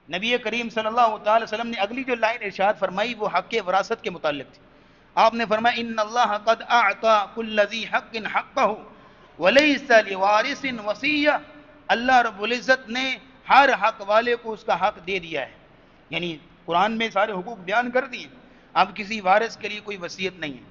نبی کریم صلی اللہ تعالی وسلم نے اگلی جو لائن ارشاد فرمائی وہ حق وراثت کے متعلق تھی. آپ نے فرمایا ان اللہ قد اعطى كل ذی حق حقه وليس لوارث وصیہ. اللہ رب العزت نے ہر حق والے کو اس کا حق دے دیا ہے. یعنی قرآن میں سارے حقوق بیان کر دیے, اب کسی وارث کے لیے کوئی وصیت نہیں ہے.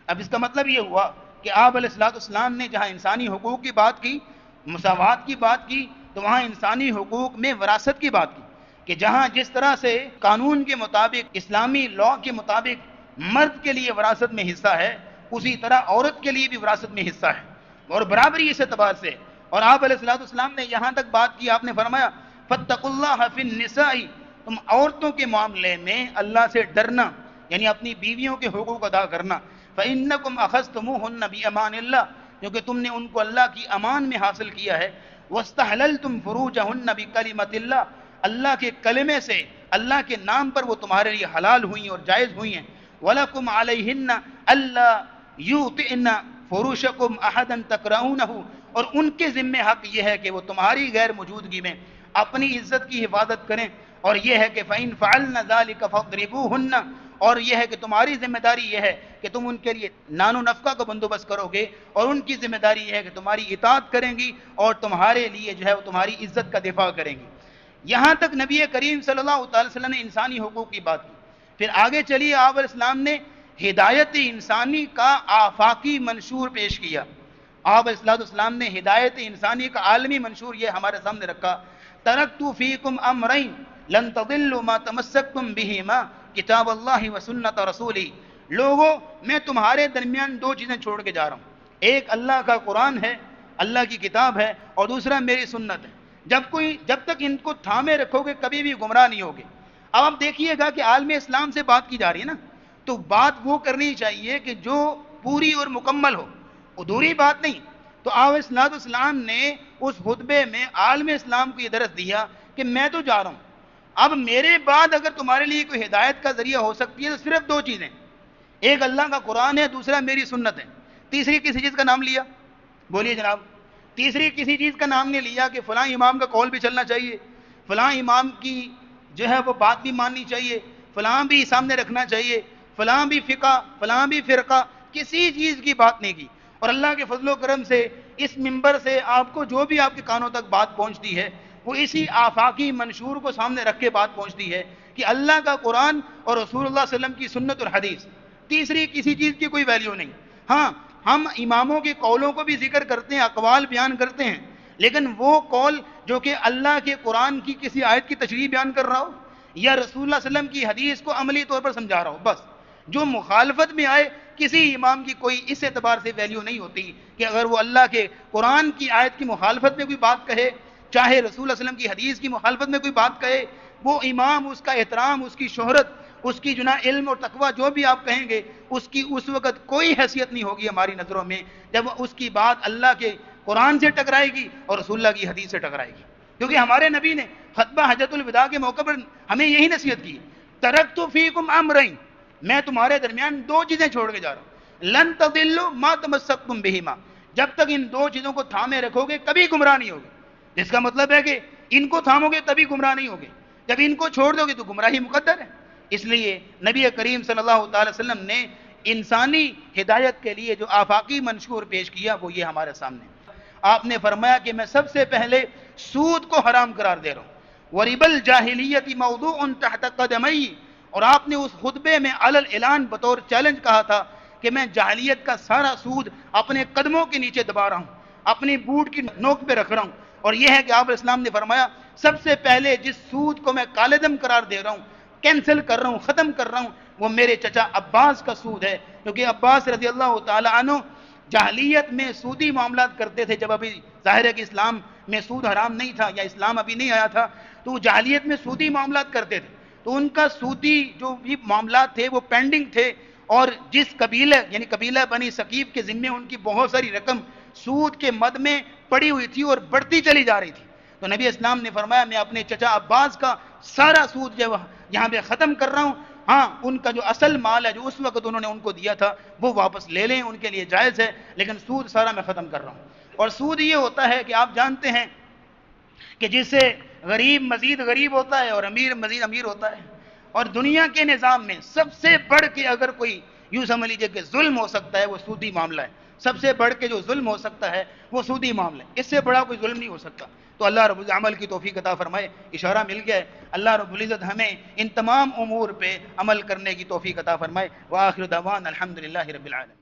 اب اس کا مطلب یہ ہوا کہ آپ علیہ الصلوۃ والسلام نے جہاں انسانی حقوق کی بات کی, مساوات کی بات کی, تو وہاں انسانی حقوق میں وراثت کی بات کی کہ جہاں جس طرح سے قانون کے مطابق, اسلامی لاء کے مطابق مرد کے لیے وراثت میں حصہ ہے, اسی طرح عورت کے لیے بھی وراثت میں حصہ ہے اور برابری اس اعتبار سے. اور آپ علیہ الصلوۃ والسلام نے یہاں تک بات کی, آپ نے فرمایا فاتقوا اللہ فی النساء, تم عورتوں کے معاملے میں اللہ سے ڈرنا, یعنی اپنی بیویوں کے حقوق ادا کرنا. فإنکم اخذتموہن بأمان اللہ, کیونکہ تم نے ان کو اللہ کی امان میں حاصل کیا ہے. واستحللتم فروجہن بکلمۃ اللہ, اللہ کے کلمے سے, اللہ کے نام پر وہ تمہارے لیے حلال ہوئی اور جائز ہوئی ہیں. وَلَكُمْ عَلَيْهِنَّ أَلَّا يُؤْتِئْنَ فُرُوشَكُمْ أَحَدًا تَكْرَهُونَهُ, اور ان کے ذمہ حق یہ ہے کہ وہ تمہاری غیر موجودگی میں اپنی عزت کی حفاظت کریں. اور یہ ہے کہ فَإِن فَعَلْنَ ذَلِكَ فَاضْرِبُوهُنَّ, اور یہ ہے کہ تمہاری ذمہ داری یہ ہے کہ تم ان کے لیے نان و نفقہ کا بندوبست کرو گے, اور ان کی ذمہ داری یہ ہے کہ تمہاری اطاعت کریں گی اور تمہارے لیے جو ہے وہ تمہاری عزت کا دفاع کریں گی. یہاں تک نبی کریم صلی اللہ تعالی وسلم نے انسانی حقوق کی بات کی. پھر آگے چلیے, آپ علیہ السلام نے ہدایت انسانی کا آفاقی منشور پیش کیا. آپ علیہ السلام نے ہدایت انسانی کا عالمی منشور یہ ہمارے سامنے رکھا. ترکت فیکم امرین لن تضلوا ما تمسکتم بہما کتاب اللہ و سنت رسولی. لوگوں, میں تمہارے درمیان دو چیزیں چھوڑ کے جا رہا ہوں, ایک اللہ کا قرآن ہے, اللہ کی کتاب ہے, اور دوسرا میری سنت ہے. جب تک ان کو تھامے رکھو گے کبھی بھی گمراہ نہیں ہوگے. اب آپ دیکھیے گا کہ عالم اسلام سے بات کی جا رہی ہے نا, تو بات وہ کرنی چاہیے کہ جو پوری اور مکمل ہو, ادھوری بات نہیں. تو آپ صلی اسلام نے اس خطبے میں عالم اسلام کو یہ درس دیا کہ میں تو جا رہا ہوں, اب میرے بعد اگر تمہارے لیے کوئی ہدایت کا ذریعہ ہو سکتی ہے تو صرف دو چیزیں, ایک اللہ کا قرآن ہے, دوسرا میری سنت ہے. تیسری کسی چیز کا نام لیا؟ بولیے جناب. تیسری کسی چیز کا نام نہیں لیا کہ فلاں امام کا قول بھی چلنا چاہیے, فلاں امام کی جو ہے وہ بات بھی ماننی چاہیے, فلاں بھی سامنے رکھنا چاہیے, فلاں بھی فقہ, فلاں بھی فرقہ, کسی چیز کی بات نہیں کی. اور اللہ کے فضل و کرم سے اس منبر سے آپ کو جو بھی آپ کے کانوں تک بات پہنچتی ہے وہ اسی آفاقی منشور کو سامنے رکھ کے بات پہنچتی ہے کہ اللہ کا قرآن اور رسول اللہ صلی اللہ علیہ وسلم کی سنت اور حدیث, تیسری کسی چیز کی کوئی ویلیو نہیں. ہاں, ہم اماموں کے قولوں کو بھی ذکر کرتے ہیں, اقوال بیان کرتے ہیں, لیکن وہ قول جو کہ اللہ کے قرآن کی کسی آیت کی تشریح بیان کر رہا ہو یا رسول اللہ صلی اللہ علیہ وسلم کی حدیث کو عملی طور پر سمجھا رہا ہو, بس. جو مخالفت میں آئے کسی امام کی کوئی اس اعتبار سے ویلیو نہیں ہوتی کہ اگر وہ اللہ کے قرآن کی آیت کی مخالفت میں کوئی بات کہے, چاہے رسول اللہ صلی اللہ علیہ وسلم کی حدیث کی مخالفت میں کوئی بات کہے, وہ امام, اس کا احترام, اس کی شہرت, اس کی جناح علم اور تقوی جو بھی آپ کہیں گے, اس کی اس وقت کوئی حیثیت نہیں ہوگی ہماری نظروں میں جب اس کی بات اللہ کے قرآن سے ٹکرائے گی اور رسول اللہ کی حدیث سے ٹکرائے گی. کیونکہ ہمارے نبی نے خطبہ حجۃ الوداع کے موقع پر ہمیں یہی نصیحت کی, ترکت فیکم امرین, میں تمہارے درمیان دو چیزیں چھوڑ کے جا رہا ہوں, لن تضلوا ما تمسکتم بہما, جب تک ان دو چیزوں کو تھامے رکھو گے کبھی گمراہ نہیں ہوگے. جس کا مطلب ہے کہ ان کو تھامو گے تبھی گمراہ نہیں ہوگے, جب ان کو چھوڑ دو گے تو گمراہی مقدر ہے. اس لیے نبی کریم صلی اللہ تعالی وسلم نے انسانی ہدایت کے لیے جو آفاقی منشور پیش کیا وہ یہ ہمارے سامنے. آپ نے فرمایا کہ میں سب سے پہلے سود کو حرام قرار دے رہا ہوں. وَرِبَ الْجَاهِلِيَّةِ مَوْضُوعٌ تَحْتَ قَدَمَيْ, اور آپ نے اس خطبے میں علی الاعلان بطور چیلنج کہا تھا کہ میں جاہلیت کا سارا سود اپنے قدموں کے نیچے دبا رہا ہوں, اپنی بوٹ کی نوک پہ رکھ رہا ہوں. اور یہ ہے کہ آپ اسلام نے فرمایا سب سے پہلے جس سود کو میں کالعدم قرار دے رہا ہوں, کینسل کر رہا ہوں, ختم کر رہا ہوں, وہ میرے چچا عباس کا سود ہے. کیونکہ عباس رضی اللہ تعالی عنہ جاہلیت میں سودی معاملات کرتے تھے. جب ابھی ظاہر ہے کہ اسلام میں سود حرام نہیں تھا یا اسلام ابھی نہیں آیا تھا, تو وہ جاہلیت میں سودی معاملات کرتے تھے. تو ان کا سودی جو بھی معاملات تھے وہ پینڈنگ تھے, اور جس قبیلہ یعنی قبیلہ بنی ثقیف کے ذمے ان کی بہت ساری رقم سود کے مد میں پڑی ہوئی تھی اور بڑھتی چلی جا رہی تھی. تو نبی اسلام نے فرمایا میں اپنے چچا عباس کا سارا سود جو یہاں پہ ختم کر رہا ہوں. ہاں, ان کا جو اصل مال ہے جو اس وقت انہوں نے ان کو دیا تھا وہ واپس لے لیں, ان کے لیے جائز ہے, لیکن سود سارا میں ختم کر رہا ہوں. اور سود یہ ہوتا ہے کہ آپ جانتے ہیں کہ جسے غریب مزید غریب ہوتا ہے اور امیر مزید امیر ہوتا ہے. اور دنیا کے نظام میں سب سے بڑھ کے اگر کوئی یوں سمجھ لیجیے کہ ظلم ہو سکتا ہے وہ سودی معاملہ ہے. سب سے بڑھ کے جو ظلم ہو سکتا ہے وہ سودی معاملہ ہے. اس سے بڑا کوئی ظلم نہیں ہو سکتا. تو اللہ رب العزت عمل کی توفیق عطا فرمائے. اشارہ مل گیا ہے. اللہ رب العزت ہمیں ان تمام امور پہ عمل کرنے کی توفیق عطا فرمائے. وآخر دعوانا الحمدللہ رب العالمین.